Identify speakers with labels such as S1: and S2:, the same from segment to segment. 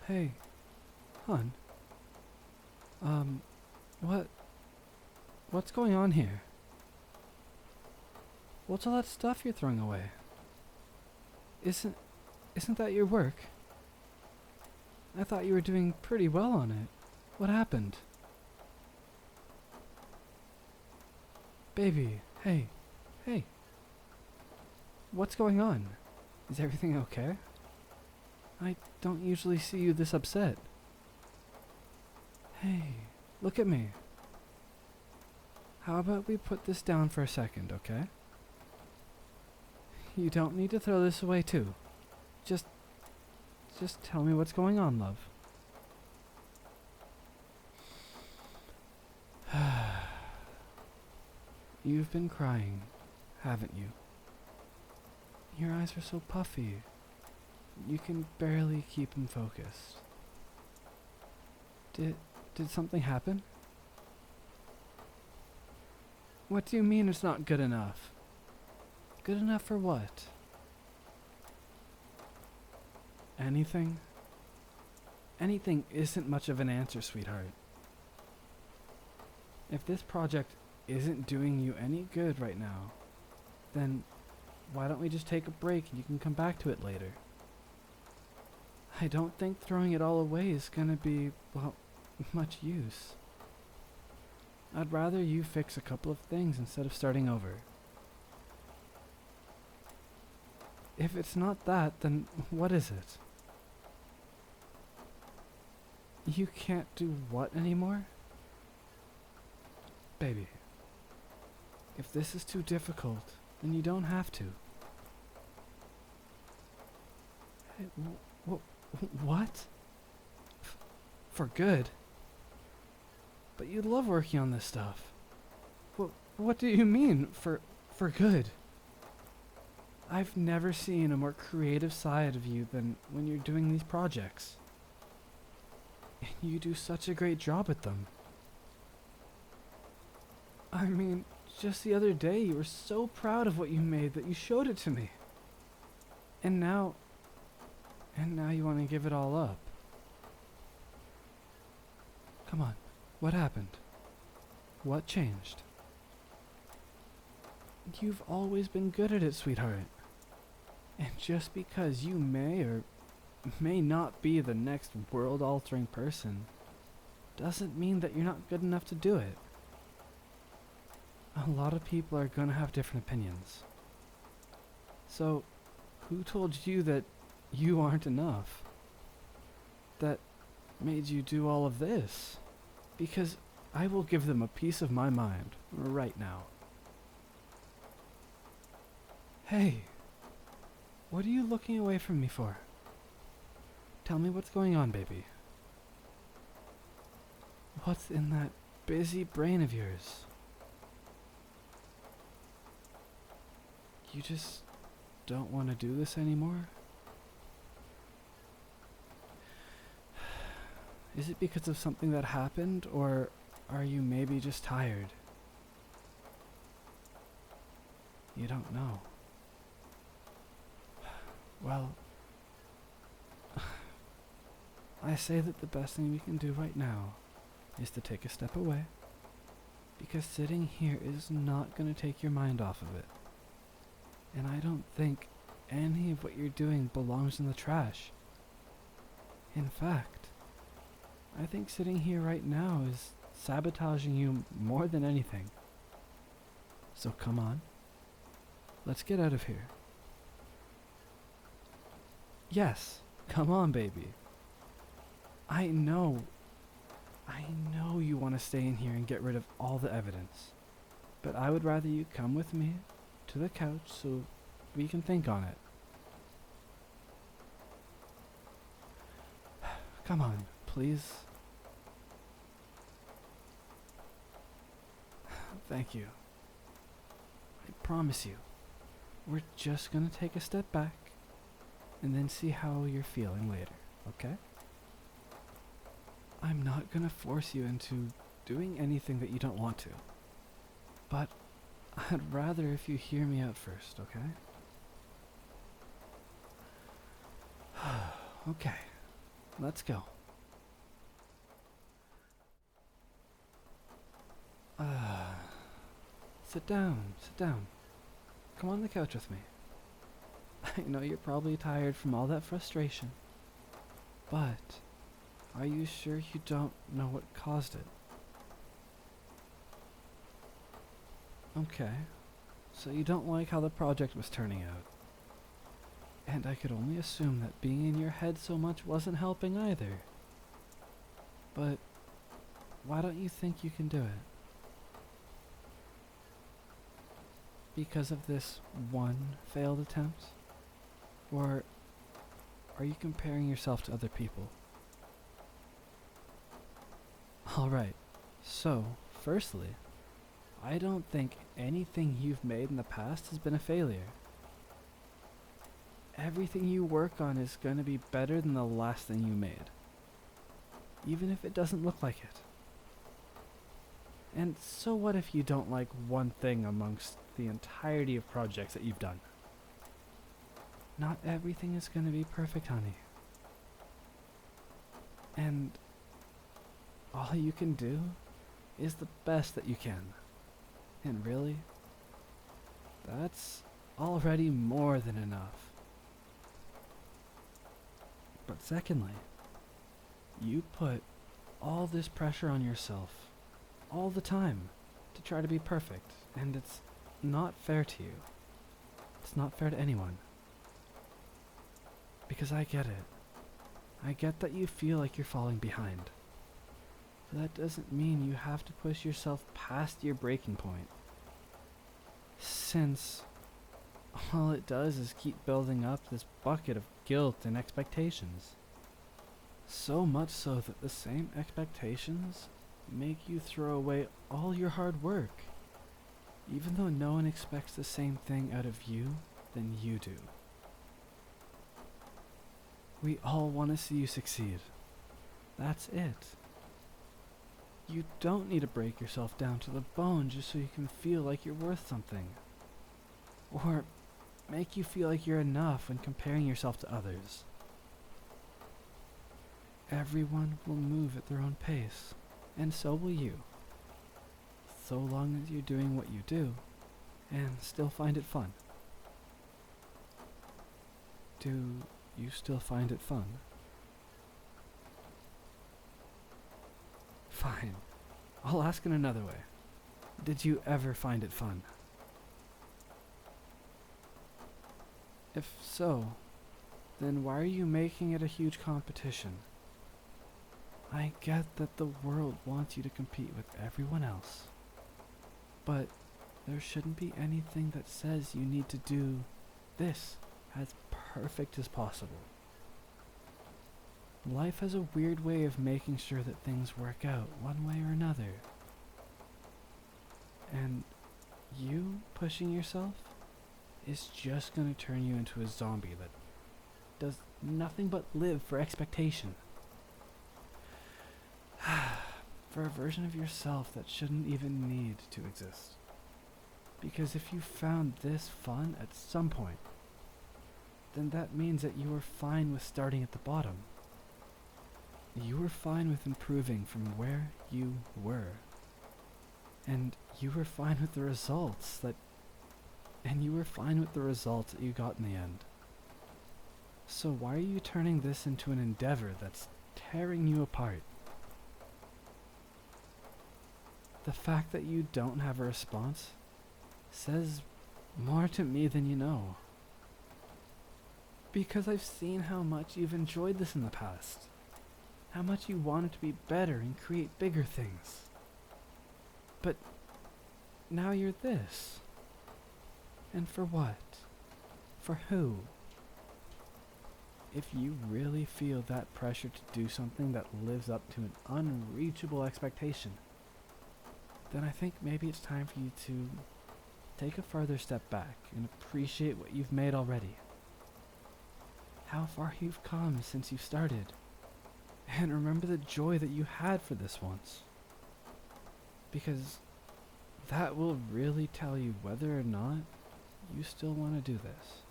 S1: Hey, hon. Um, what? What's going on here? What's all that stuff you're throwing away? Isn't that your work? I thought you were doing pretty well on it. What happened? Baby, hey, hey. What's going on? Is everything okay? I don't usually see you this upset. Hey, look at me. How about we put this down for a second, okay? You don't need to throw this away too. Just tell me what's going on, love. You've been crying, haven't you? Your eyes are so puffy. You can barely keep them focused. Did something happen? What do you mean it's not good enough? Good enough for what? Anything? Anything isn't much of an answer, sweetheart. If this project isn't doing you any good right now, then why don't we just take a break and you can come back to it later? I don't think throwing it all away is gonna be, well, much use. I'd rather you fix a couple of things instead of starting over. If it's not that, then what is it? You can't do what anymore? Baby, if this is too difficult, then you don't have to. Hey, what? For good? But you love working on this stuff. What do you mean, for good? I've never seen a more creative side of you than when you're doing these projects. And you do such a great job at them. I mean, just the other day you were so proud of what you made that you showed it to me. And now you want to give it all up. Come on, what happened? What changed? You've always been good at it, sweetheart. And just because you may or may not be the next world-altering person, doesn't mean that you're not good enough to do it. A lot of people are gonna have different opinions. So, who told you that you aren't enough? That made you do all of this? Because I will give them a piece of my mind right now. Hey, what are you looking away from me for? Tell me what's going on, baby. What's in that busy brain of yours? You just don't want to do this anymore? Is it because of something that happened, or are you maybe just tired? You don't know. Well, I say that the best thing we can do right now is to take a step away, because sitting here is not going to take your mind off of it. And I don't think any of what you're doing belongs in the trash. In fact, I think sitting here right now is sabotaging you more than anything. So come on, let's get out of here. Yes, come on, baby. I know you want to stay in here and get rid of all the evidence, but I would rather you come with me to the couch so we can think on it. Come on, please. Thank you. I promise you, we're just gonna take a step back and then see how you're feeling later, okay? I'm not gonna force you into doing anything that you don't want to, but I'd rather if you hear me out first, okay? Okay. let's go. Sit down, sit down. Come on the couch with me. I know you're probably tired from all that frustration, but are you sure you don't know what caused it? Okay, so you don't like how the project was turning out. And I could only assume that being in your head so much wasn't helping either. But why don't you think you can do it? Because of this one failed attempt? Or are you comparing yourself to other people? Alright, so, firstly, I don't think anything you've made in the past has been a failure. Everything you work on is going to be better than the last thing you made, even if it doesn't look like it. And so what if you don't like one thing amongst the entirety of projects that you've done? Not everything is going to be perfect, honey. And all you can do is the best that you can. And really, that's already more than enough. But secondly, you put all this pressure on yourself all the time to try to be perfect, and it's not fair to you. It's not fair to anyone. Because I get it. I get that you feel like you're falling behind. But that doesn't mean you have to push yourself past your breaking point. Since all it does is keep building up this bucket of guilt and expectations. So much so that the same expectations make you throw away all your hard work, even though no one expects the same thing out of you than you do. We all want to see you succeed. That's it. You don't need to break yourself down to the bone just so you can feel like you're worth something. Or make you feel like you're enough when comparing yourself to others. Everyone will move at their own pace, and so will you. So long as you're doing what you do, and still find it fun. Do you still find it fun? Fine. I'll ask in another way. Did you ever find it fun? If so, then why are you making it a huge competition? I get that the world wants you to compete with everyone else, but there shouldn't be anything that says you need to do this as perfect as possible. Life has a weird way of making sure that things work out one way or another. And you pushing yourself is just going to turn you into a zombie that does nothing but live for expectation. For a version of yourself that shouldn't even need to exist. Because if you found this fun at some point, then that means that you were fine with starting at the bottom. You were fine with improving from where you were. And you were fine with the results that you got in the end. So why are you turning this into an endeavor that's tearing you apart? The fact that you don't have a response says more to me than you know. Because I've seen how much you've enjoyed this in the past. How much you wanted to be better and create bigger things. But now you're this. And for what? For who? If you really feel that pressure to do something that lives up to an unreachable expectation, then I think maybe it's time for you to take a further step back and appreciate what you've made already. How far you've come since you started. And remember the joy that you had for this once. Because that will really tell you whether or not you still want to do this.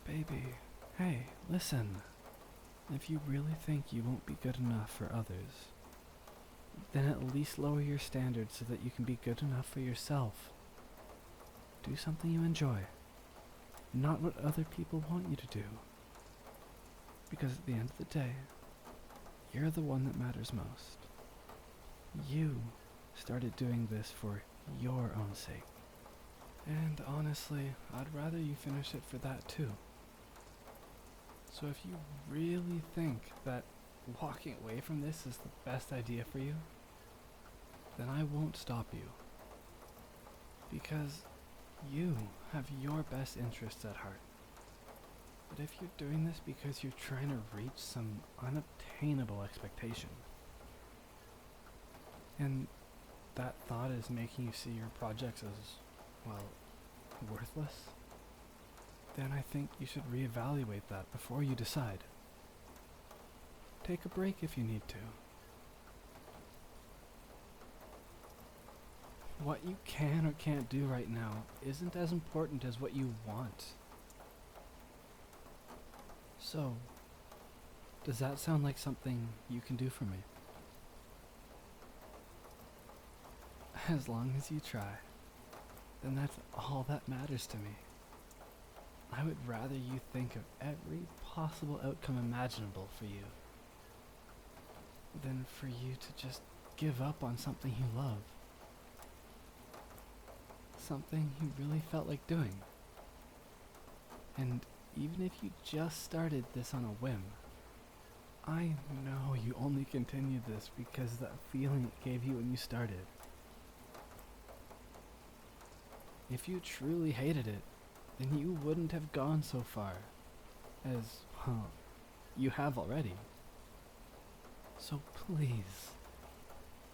S1: Baby, Hey, listen. If you really think you won't be good enough for others, then at least lower your standards so that you can be good enough for yourself. Do something you enjoy, not what other people want you to do. Because at the end of the day, you're the one that matters most. You started doing this for your own sake. And honestly, I'd rather you finish it for that too. So if you really think that walking away from this is the best idea for you, then I won't stop you. Because you have your best interests at heart. But if you're doing this because you're trying to reach some unobtainable expectation, and that thought is making you see your projects as, well, worthless, then I think you should reevaluate that before you decide. Take a break if you need to. What you can or can't do right now isn't as important as what you want. So, does that sound like something you can do for me? As long as you try, then that's all that matters to me. I would rather you think of every possible outcome imaginable for you than for you to just give up on something you love. Something you really felt like doing. And even if you just started this on a whim, I know you only continued this because of that feeling it gave you when you started. If you truly hated it, then you wouldn't have gone so far as, well, you have already. So please,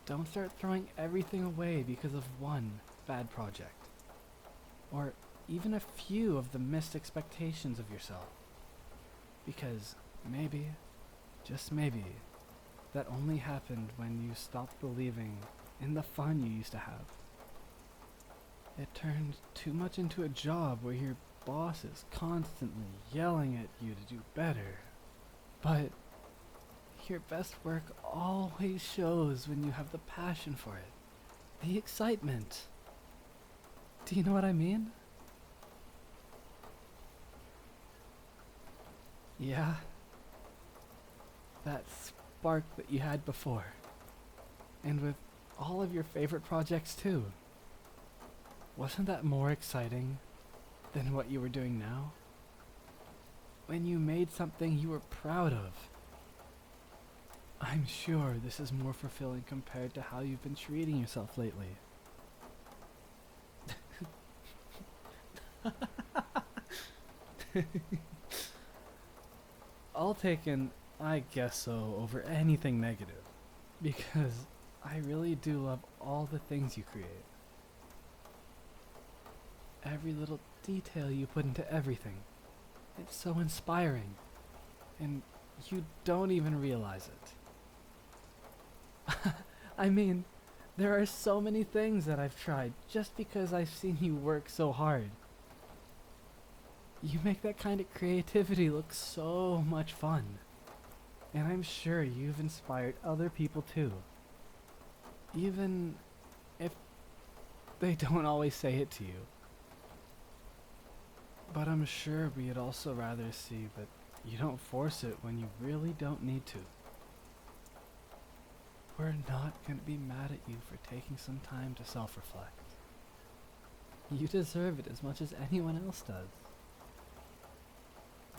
S1: don't start throwing everything away because of one bad project, or even a few of the missed expectations of yourself. Because maybe, just maybe, that only happened when you stopped believing in the fun you used to have. It turned too much into a job where your boss is constantly yelling at you to do better. But your best work always shows when you have the passion for it, the excitement. Do you know what I mean? Yeah, that spark that you had before. And with all of your favorite projects too. Wasn't that more exciting than what you were doing now? When you made something you were proud of. I'm sure this is more fulfilling compared to how you've been treating yourself lately. I'll take an I guess so over anything negative, because I really do love all the things you create. Every little detail you put into everything. It's so inspiring, and you don't even realize it. I mean, there are so many things that I've tried just because I've seen you work so hard. You make that kind of creativity look so much fun. And I'm sure you've inspired other people too. Even if they don't always say it to you. But I'm sure we'd also rather see that you don't force it when you really don't need to. We're not going to be mad at you for taking some time to self-reflect. You deserve it as much as anyone else does.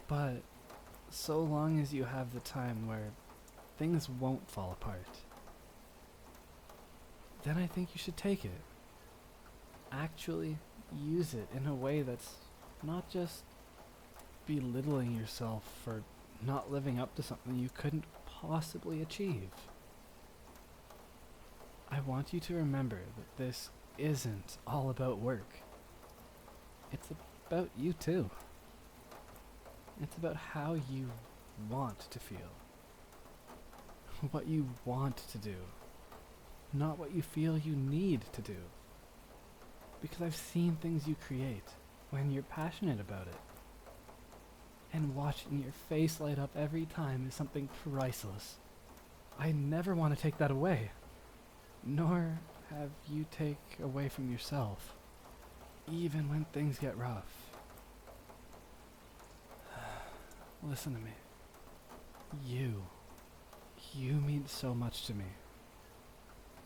S1: But so long as you have the time where things won't fall apart, then I think you should take it. Actually use it in a way that's not just belittling yourself for not living up to something you couldn't possibly achieve. I want you to remember that this isn't all about work. It's about you too. It's about how you want to feel. What you want to do. Not what you feel you need to do. Because I've seen things you create when you're passionate about it. and watching your face light up every time is something priceless. I never want to take that away, nor have you take away from yourself, even when things get rough. Listen to me. You mean so much to me.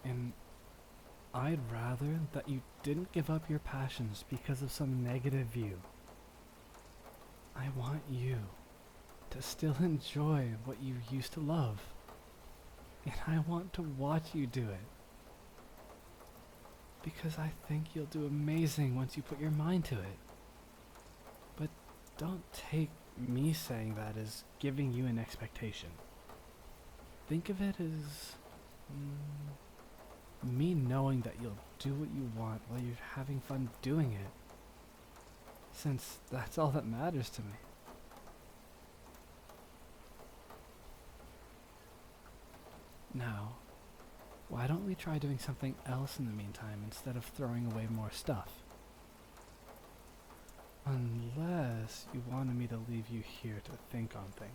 S1: And I'd rather that you didn't give up your passions because of some negative view. I want you to still enjoy what you used to love. And I want to watch you do it. Because I think you'll do amazing once you put your mind to it. But don't take me saying that as giving you an expectation. Think of it as me knowing that you'll do what you want while you're having fun doing it. Since that's all that matters to me. Now, why don't we try doing something else in the meantime instead of throwing away more stuff? Unless you wanted me to leave you here to think on things.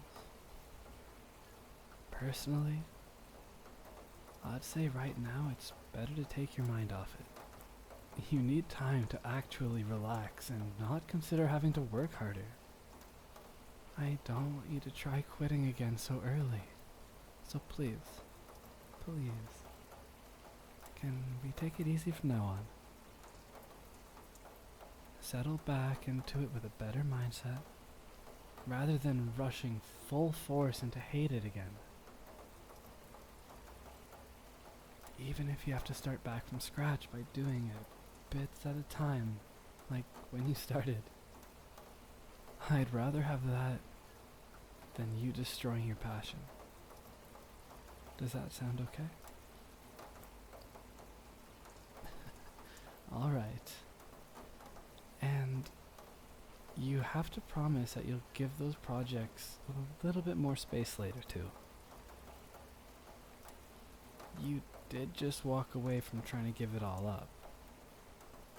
S1: Personally, I'd say right now it's better to take your mind off it. You need time to actually relax and not consider having to work harder. I don't want you to try quitting again so early. So please, can we take it easy from now on? Settle back into it with a better mindset, rather than rushing full force into hate it again. Even if you have to start back from scratch by doing it bits at a time, like when you started. I'd rather have that than you destroying your passion. Does that sound okay? Alright. And you have to promise that you'll give those projects a little bit more space later too. You did just walk away from trying to give it all up.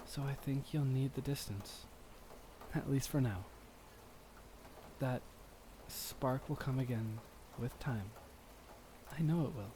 S1: So I think you'll need the distance. At least for now. That spark will come again with time. I know it will.